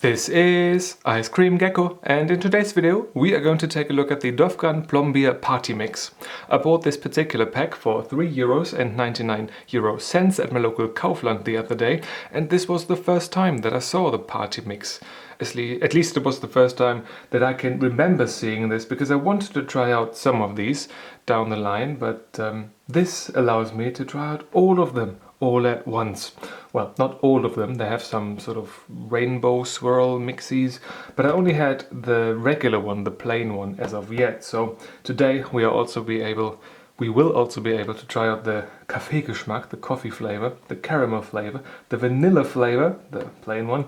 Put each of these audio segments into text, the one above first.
This is Ice Cream Gecko, and in today's video we are going to take a look at the Dovgan Plombir Party Mix. I bought this particular pack for €3.99 at my local Kaufland the other day, and this was the first time that I saw the Party Mix. At least it was the first time that I can remember seeing this, because I wanted to try out some of these down the line, but this allows me to try out all of them all at once. Well, not all of them, they have some sort of rainbow swirl mixies, but I only had the regular one, the plain one, as of yet. So today we will also be able to try out the Kaffeegeschmack, the coffee flavor, the caramel flavor, the vanilla flavor, the plain one,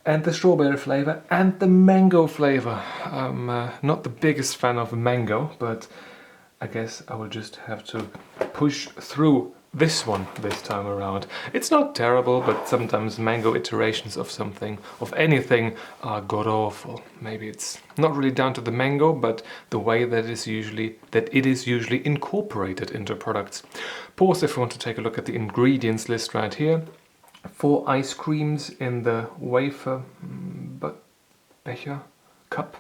and the strawberry flavor, and the mango flavor. I'm not the biggest fan of mango, but I guess I will just have to push through this one this time around. It's not terrible, but sometimes mango iterations of something, of anything, are god-awful. Maybe it's not really down to the mango, but the way that it is usually incorporated into products. Pause if you want to take a look at the ingredients list right here. 4 ice creams in the wafer becher cup,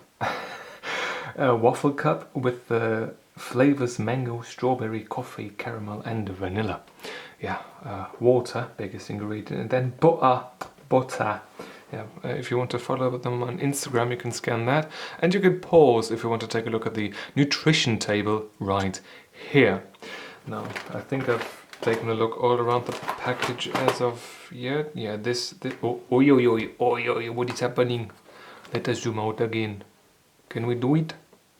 a waffle cup with the flavors mango, strawberry, coffee, caramel and vanilla. Yeah, water, biggest ingredient, and then butter. Yeah, if you want to follow them on Instagram, you can scan that, and you can pause if you want to take a look at the nutrition table right here. Now, I think I've taken a look all around the package as of yet. Yeah, this oh, what is happening? Let us zoom out again. Can we do it?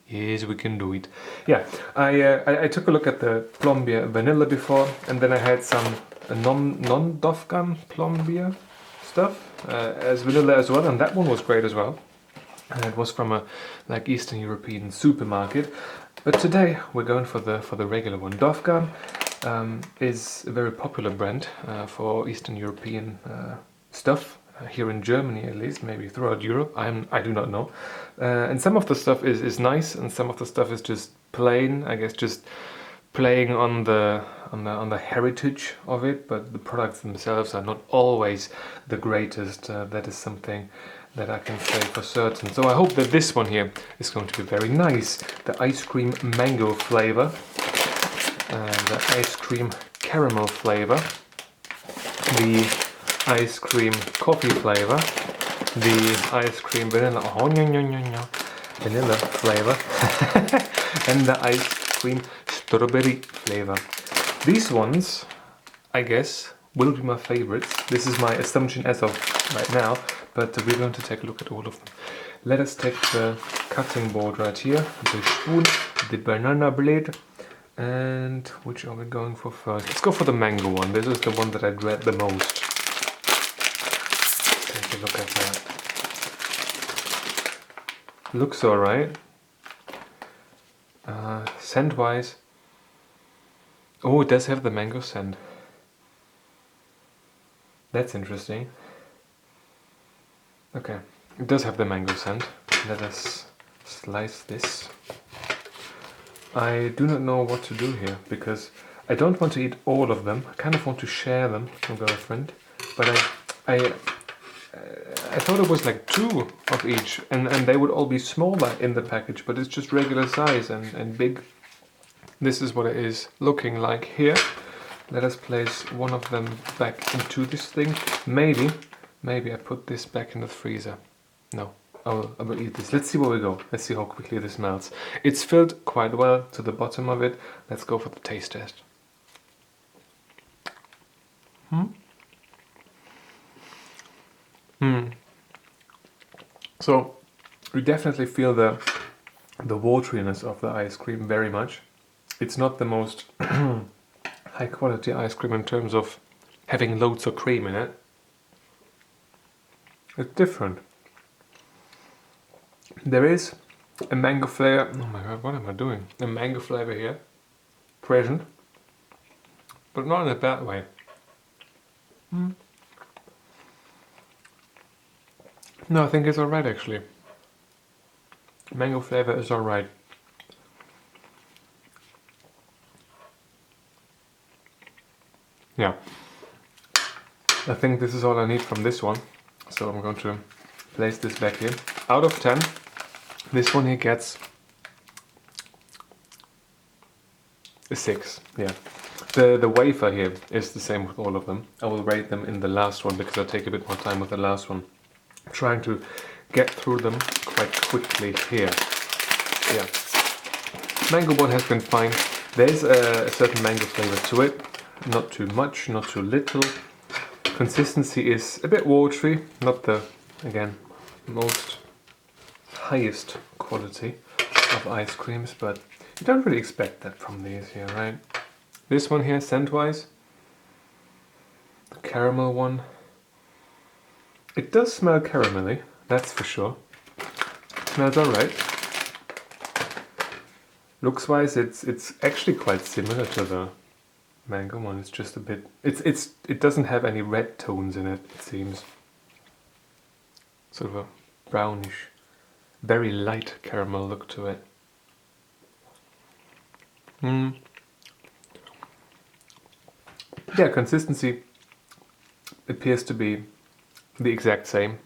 Yes, we can do it. Yeah, I took a look at the Plombir vanilla before, and then I had some non-Dovgan Plombir stuff as vanilla as well, and that one was great as well. And it was from a Eastern European supermarket. But today we're going for the regular one. Dovgan is a very popular brand for Eastern European stuff. Here in Germany, at least, maybe throughout Europe, I do not know. And some of the stuff is nice, and some of the stuff is just plain. I guess just playing on the heritage of it. But the products themselves are not always the greatest. That is something that I can say for certain. So I hope that this one here is going to be very nice. The ice cream mango flavor, the ice cream caramel flavor, the ice cream coffee flavor, the ice cream vanilla flavor, and the ice cream strawberry flavor. These ones, I guess, will be my favorites. This is my assumption as of right now, but we're going to take a look at all of them. Let us take the cutting board right here, the spoon, the banana blade, and which are we going for first? Let's go for the mango one. This is the one that I dread the most. Take a look at that. Looks alright. Scent wise, oh, it does have the mango scent. That's interesting. Okay, it does have the mango scent. Let us slice this. I do not know what to do here, because I don't want to eat all of them. I kind of want to share them with my girlfriend, but I thought it was like 2 of each, and they would all be smaller in the package, but it's just regular size and big. This is what it is looking like here. Let us place one of them back into this thing. Maybe I put this back in the freezer. No, I will eat this. Let's see where we go. Let's see how quickly this melts. It's filled quite well to the bottom of it. Let's go for the taste test. So you definitely feel the wateriness of the ice cream very much. It's not the most high quality ice cream in terms of having loads of cream in it. It's different. There is a mango flavor. Oh my god, what am I doing? A mango flavor here, present, but not in a bad way. No, I think it's alright actually. Mango flavor is alright. Yeah. I think this is all I need from this one. So I'm going to place this back here. Out of 10, this one here gets a 6, yeah. The wafer here is the same with all of them. I will rate them in the last one because I'll take a bit more time with the last one. I'm trying to get through them quite quickly here. Yeah. Mango one has been fine. There's a certain mango flavor to it. Not too much, not too little. Consistency is a bit watery. Not the, again, most highest quality of ice creams, but you don't really expect that from these here, right? This one here, scent-wise, the caramel one, it does smell caramelly, that's for sure. Smells alright. Looks-wise, it's actually quite similar to the mango one. It's just a bit. It doesn't have any red tones in it. It seems sort of a brownish, very light caramel look to it. Yeah, consistency appears to be the exact same.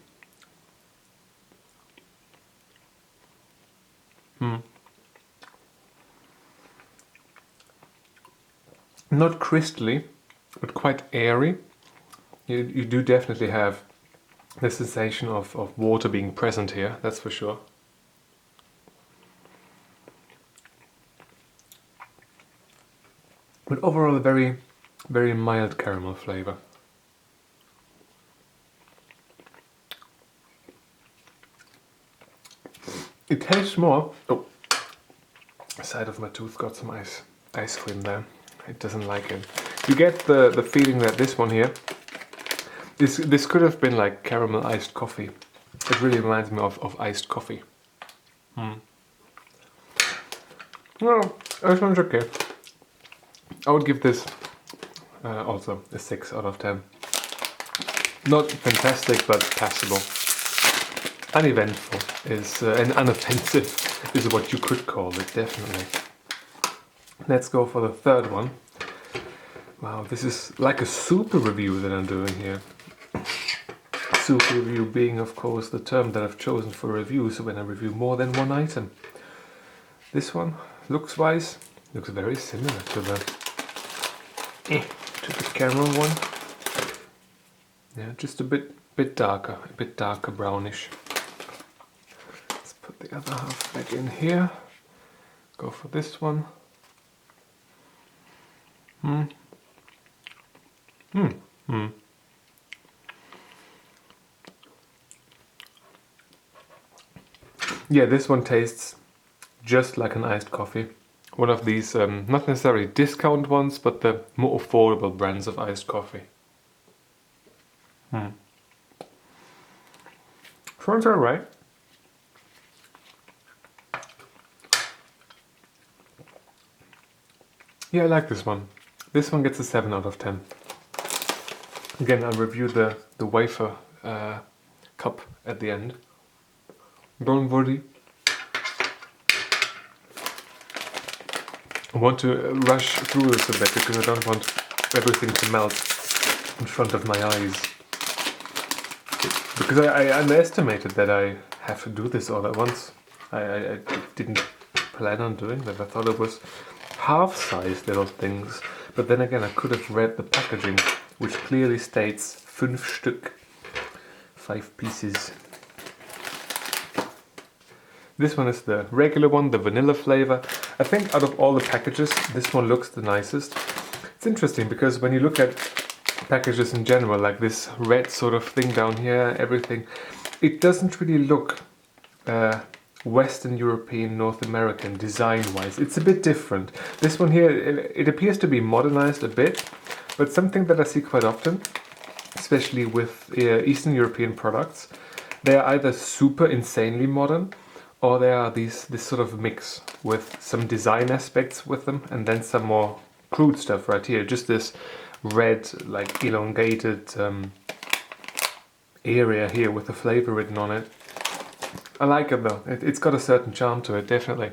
Not crystally, but quite airy. You do definitely have the sensation of water being present here, that's for sure. But overall a very, very mild caramel flavor. It tastes more... Oh, the side of my tooth got some ice cream there. It doesn't like it. You get the feeling that this one here, this could have been like caramel iced coffee. It really reminds me of iced coffee. Well, this one's okay. I would give this also a 6 out of 10. Not fantastic, but passable. Uneventful is and unoffensive is what you could call it, definitely. Let's go for the third one. Wow, this is like a super review that I'm doing here. Super review being, of course, the term that I've chosen for reviews when I review more than one item. This one, looks-wise, looks very similar to the caramel one. Yeah, just a bit darker brownish. Let's put the other half back in here. Go for this one. Yeah, this one tastes just like an iced coffee. One of these, not necessarily discount ones, but the more affordable brands of iced coffee. Sounds alright. Yeah, I like this one. This one gets a 7 out of 10. Again, I'll review the wafer cup at the end. Don't worry. I want to rush through this a bit because I don't want everything to melt in front of my eyes. Because I underestimated that I have to do this all at once. I didn't plan on doing that. I thought it was half-sized little things. But then again, I could have read the packaging, which clearly states 5 Stück, 5 pieces. This one is the regular one, the vanilla flavor. I think out of all the packages, this one looks the nicest. It's interesting because when you look at packages in general, like this red sort of thing down here, everything, it doesn't really look Western European, North American design-wise. It's a bit different. This one here, it appears to be modernized a bit, but something that I see quite often, especially with Eastern European products, they are either super insanely modern, or they are this sort of mix with some design aspects with them, and then some more crude stuff right here. Just this red, like elongated area here with the flavor written on it. I like it though. It's got a certain charm to it, definitely.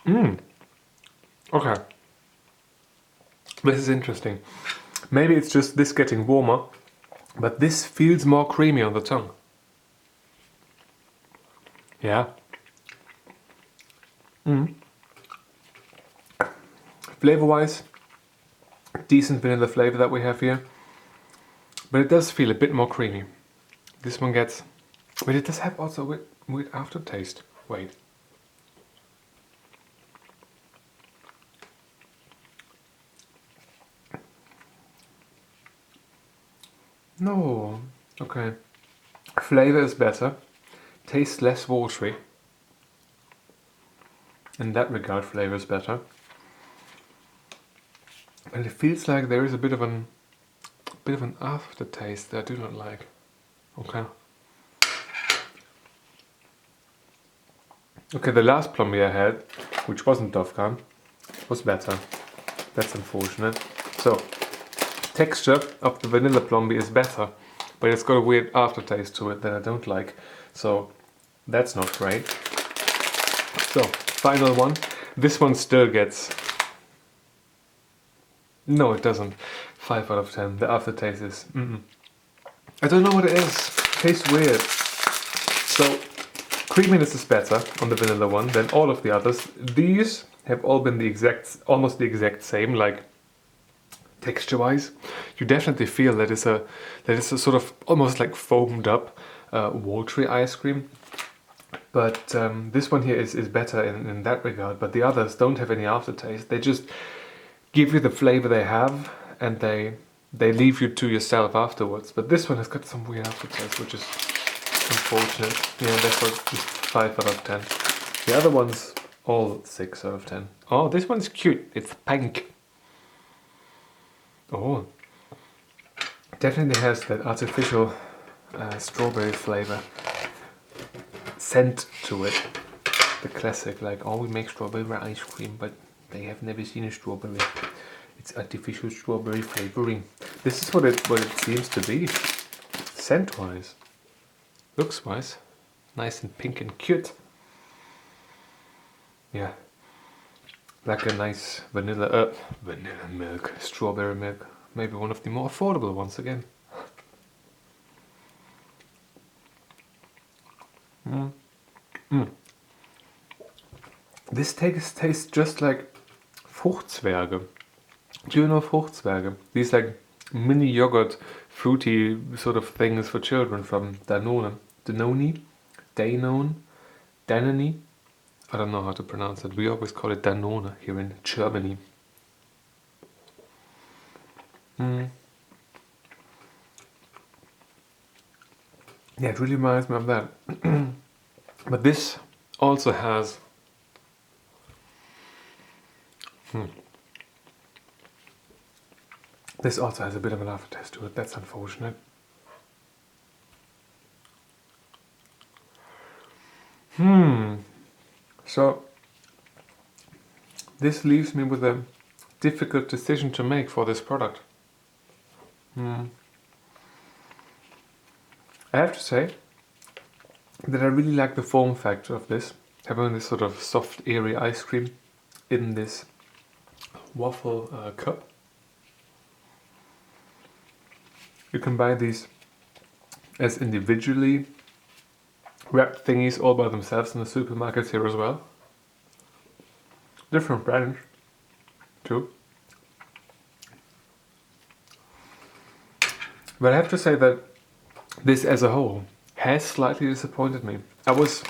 Okay. This is interesting. Maybe it's just this getting warmer But this feels more creamy on the tongue. Yeah. Flavor-wise, decent vanilla flavor that we have here. But it does feel a bit more creamy. This one gets... But it does have also a weird aftertaste. Wait. No. Okay. Flavor is better. Tastes less watery. In that regard, flavor is better. And it feels like there is a bit of an aftertaste that I do not like. Okay. Okay, the last Plombier I had, which wasn't Dovgan, was better. That's unfortunate. So, texture of the vanilla Plombier is better, but it's got a weird aftertaste to it that I don't like. So, that's not great. So, final one. This one still gets... No, it doesn't. 5 out of 10. The aftertaste is... I don't know what it is. It tastes weird. So, creaminess is better on the vanilla one than all of the others. These have all been almost the exact same, like texture-wise. You definitely feel that it's a sort of almost like foamed up, watery ice cream. But this one here is better in that regard. But the others don't have any aftertaste. They just give you the flavor they have, and they leave you to yourself afterwards. But this one has got some weird aftertaste, which is unfortunate. Yeah, therefore just 5 out of 10. The other ones, all 6 out of 10. Oh, this one's cute. It's pink. Oh, definitely has that artificial strawberry flavor scent to it. The classic, like, oh, we make strawberry ice cream, but they have never seen a strawberry. It's artificial strawberry flavoring. This is what it seems to be, scent-wise. Looks-wise, nice and pink and cute. Yeah, like a nice vanilla milk, strawberry milk. Maybe one of the more affordable ones again. This tastes just like Fruchtzwerge. Do you know Fruchtzwerge? These like mini yogurt, fruity sort of things for children from Danone. Danone. I don't know how to pronounce it. We always call it Danone here in Germany. Yeah, it really reminds me of that. But this also has... This also has a bit of an aftertaste to it. That's unfortunate. So, this leaves me with a difficult decision to make for this product. I have to say that I really like the form factor of this. Having this sort of soft, airy ice cream in this waffle cup. You can buy these as individually wrapped thingies all by themselves in the supermarkets here as well. Different brands too. But I have to say that this as a whole has slightly disappointed me. I was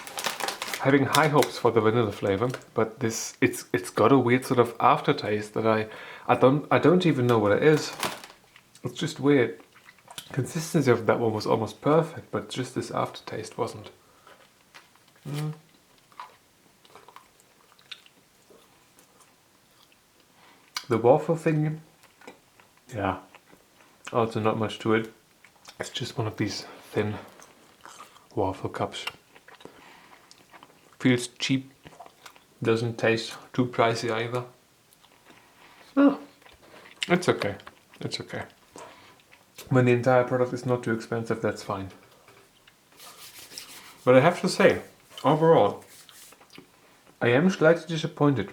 having high hopes for the vanilla flavor, but it's got a weird sort of aftertaste that I don't even know what it is. It's just weird. Consistency of that one was almost perfect, but just this aftertaste wasn't. The waffle thing, yeah, also not much to it. It's just one of these thin waffle cups. Feels cheap, doesn't taste too pricey either. Oh, it's okay, it's okay. When the entire product is not too expensive, that's fine. But I have to say, overall, I am slightly disappointed.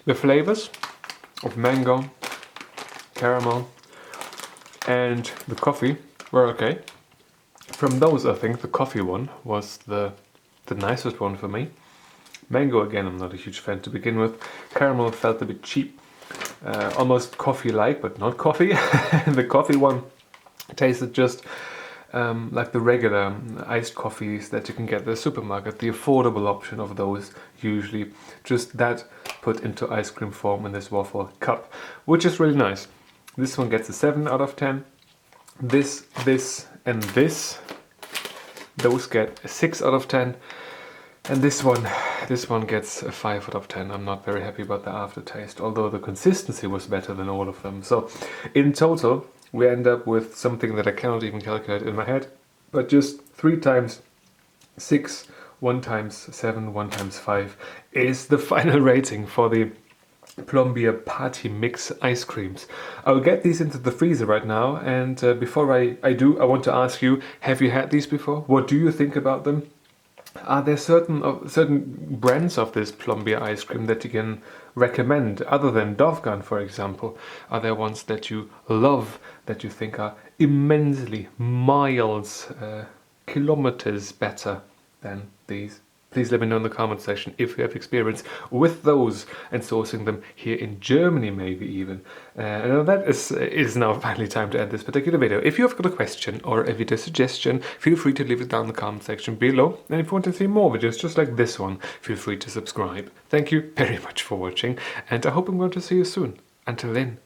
The flavors of mango, caramel, and the coffee were okay. From those, I think the coffee one was the nicest one for me. Mango, again, I'm not a huge fan to begin with. Caramel felt a bit cheap, almost coffee-like, but not coffee. The coffee one tasted just like the regular iced coffees that you can get at the supermarket, the affordable option of those, usually just that put into ice cream form in this waffle cup, which is really nice. This one gets a 7 out of 10. This, and this, those get a 6 out of 10. And this one gets a 5 out of 10. I'm not very happy about the aftertaste, although the consistency was better than all of them. So in total, we end up with something that I cannot even calculate in my head, but just 3 times 6, 1 times 7, 1 times 5 is the final rating for the Plombier Party Mix ice creams. I'll get these into the freezer right now, and before I do, I want to ask you, have you had these before? What do you think about them? Are there certain brands of this Plombier ice cream that you can recommend, other than Dovgan, for example? Are there ones that you love, that you think are immensely, miles, kilometers better than these? Please let me know in the comment section if you have experience with those and sourcing them here in Germany, maybe even. And that is now finally time to end this particular video. If you've got a question or a video suggestion, feel free to leave it down in the comment section below. And if you want to see more videos just like this one, feel free to subscribe. Thank you very much for watching, and I hope I'm going to see you soon. Until then,